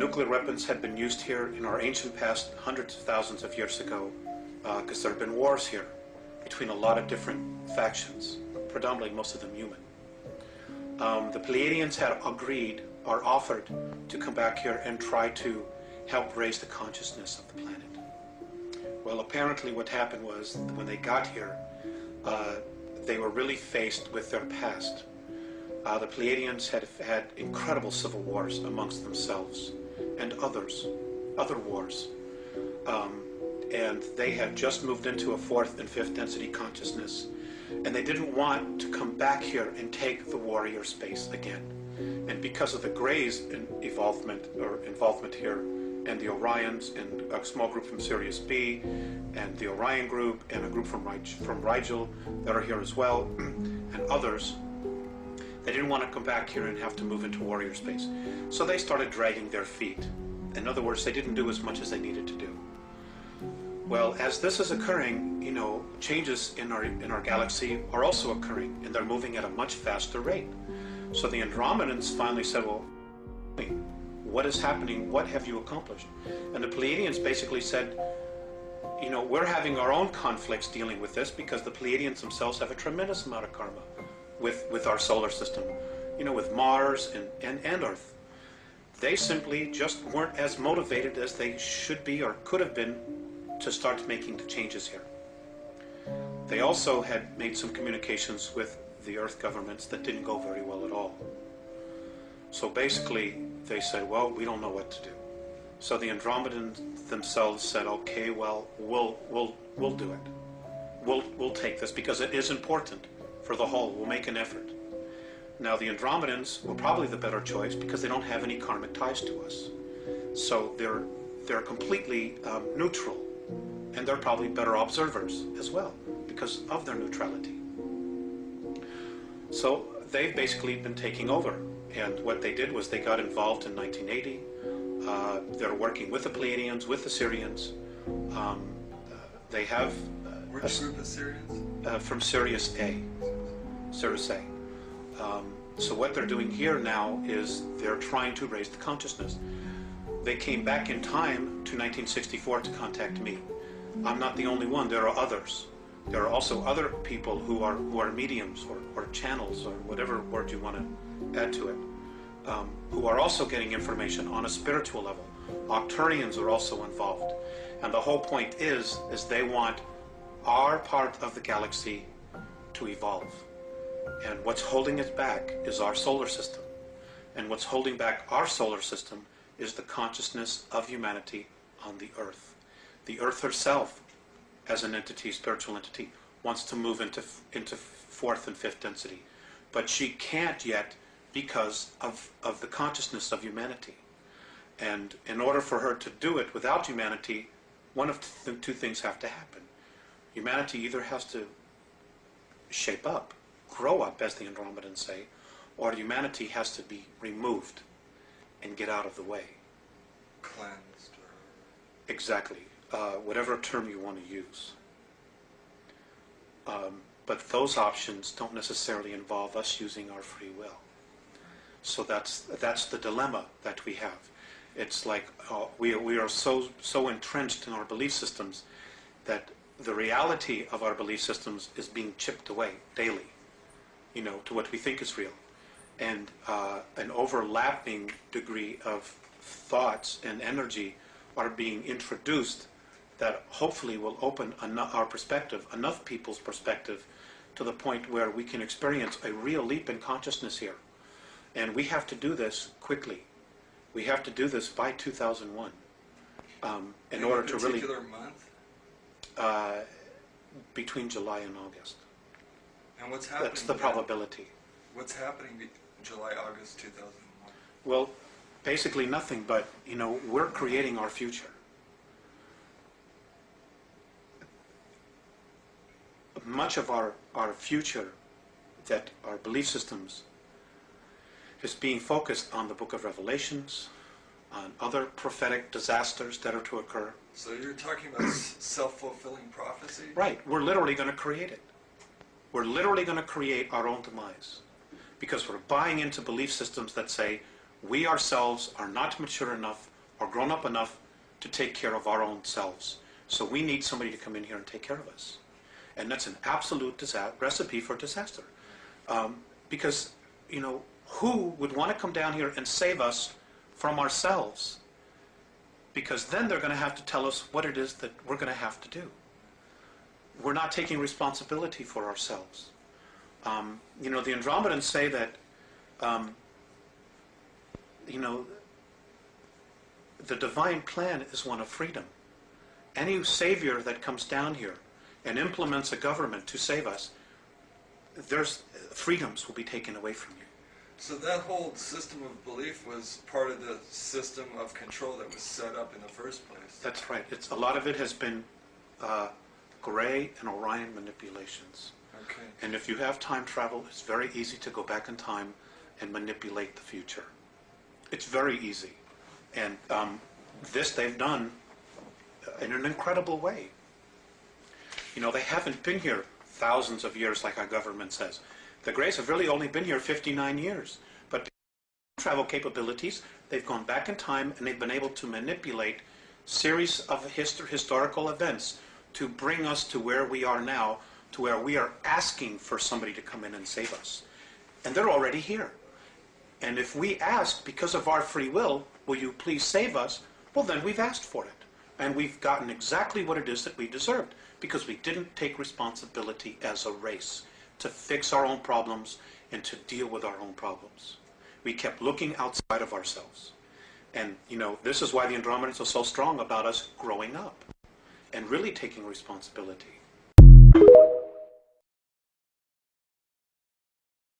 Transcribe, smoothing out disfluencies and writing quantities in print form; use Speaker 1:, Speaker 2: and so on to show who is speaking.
Speaker 1: Nuclear weapons had been used here in our ancient past hundreds of thousands of years ago because there have been wars here between a lot of different factions, predominantly most of them human. The Pleiadians had agreed or offered to come back here and try to help raise the consciousness of the planet. Well, apparently what happened was when they got here, they were really faced with their past. The Pleiadians had had incredible civil wars amongst themselves and other wars. And they had just moved into a fourth and fifth density consciousness, and they didn't want to come back here and take the warrior space again. And because of the Greys' involvement here, and the Orions, and a small group from Sirius B, and the Orion group, and a group from Rigel that are here as well, and others, they didn't want to come back here and have to move into warrior space. So they started dragging their feet. In other words, they didn't do as much as they needed to do. Well, as this is occurring, you know, changes in our galaxy are also occurring, and they're moving at a much faster rate. So the Andromedans finally said, well, what is happening? What have you accomplished? And the Pleiadians basically said, you know, we're having our own conflicts dealing with this because the Pleiadians themselves have a tremendous amount of karma with our solar system, you know, with Mars and Earth. They simply just weren't as motivated as they should be or could have been to start making the changes here. They also had made some communications with the Earth governments that didn't go very well at all. So basically, they said, well, we don't know what to do. So the Andromedans themselves said, okay, well, we'll do it. We'll take this because it is important for the whole. We'll make an effort. Now, the Andromedans were probably the better choice because they don't have any karmic ties to us. So they're completely neutral, and they're probably better observers as well because of their neutrality. So they've basically been taking over. And what they did was they got involved in 1980. They're working with the Pleiadians, with the Sirians. They have...
Speaker 2: Which group of Sirians?
Speaker 1: From Sirius A. Sirius A. So what they're doing here now is they're trying to raise the consciousness. They came back in time to 1964 to contact me. I'm not the only one. There are others. There are also other people who are mediums or channels or whatever word you want to add to it, who are also getting information on a spiritual level. Octurians are also involved. And the whole point is they want our part of the galaxy to evolve. And what's holding it back is our solar system. And what's holding back our solar system is the consciousness of humanity on the Earth. The Earth herself, as an entity, spiritual entity, wants to move into fourth and fifth density. But she can't yet because of the consciousness of humanity. And in order for her to do it without humanity, one of the two things have to happen. Humanity either has to shape up, grow up, as the Andromedans say, or humanity has to be removed and get out of the way.
Speaker 2: Cleansed.
Speaker 1: Exactly. Whatever term you want to use. But those options don't necessarily involve us using our free will. So that's the dilemma that we have. It's like we are so entrenched in our belief systems that the reality of our belief systems is being chipped away daily, you know, to what we think is real. And an overlapping degree of thoughts and energy are being introduced that hopefully will open our perspective, enough people's perspective, to the point where we can experience a real leap in consciousness here. And we have to do this quickly. We have to do this by 2001 in order to really...
Speaker 2: particular month?
Speaker 1: Between July and August.
Speaker 2: And what's happening?
Speaker 1: That's the probability.
Speaker 2: What's happening July, August 2001?
Speaker 1: Well, basically nothing, but, you know, we're creating our future. Much of our future, that our belief systems, is being focused on the Book of Revelations, on other prophetic disasters that are to occur.
Speaker 2: So you're talking about self-fulfilling prophecy?
Speaker 1: Right. We're literally going to create it. We're literally going to create our own demise. Because we're buying into belief systems that say We ourselves are not mature enough or grown up enough to take care of our own selves. So we need somebody to come in here and take care of us. And that's an absolute recipe for disaster. Because, you know, who would want to come down here and save us from ourselves? Because then they're going to have to tell us what it is that we're going to have to do. We're not taking responsibility for ourselves. You know, the Andromedans say that, you know, the divine plan is one of freedom. Any savior that comes down here and implements a government to save us, there's freedoms will be taken away from you.
Speaker 2: So that whole system of belief was part of the system of control that was set up in the first place.
Speaker 1: That's right. A lot of it has been Gray and Orion manipulations.
Speaker 2: Okay.
Speaker 1: And if you have time travel, it's very easy to go back in time and manipulate the future. It's very easy. And this they've done in an incredible way. You know, they haven't been here thousands of years like our government says. The Greys have really only been here 59 years. But travel capabilities, they've gone back in time and they've been able to manipulate series of historical events to bring us to where we are now, to where we are asking for somebody to come in and save us. And they're already here. And if we ask, because of our free will, will you please save us? Well, then we've asked for it. And we've gotten exactly what it is that we deserved, because we didn't take responsibility as a race to fix our own problems and to deal with our own problems. We kept looking outside of ourselves. And, you know, this is why the Andromedans are so strong about us growing up and really taking responsibility.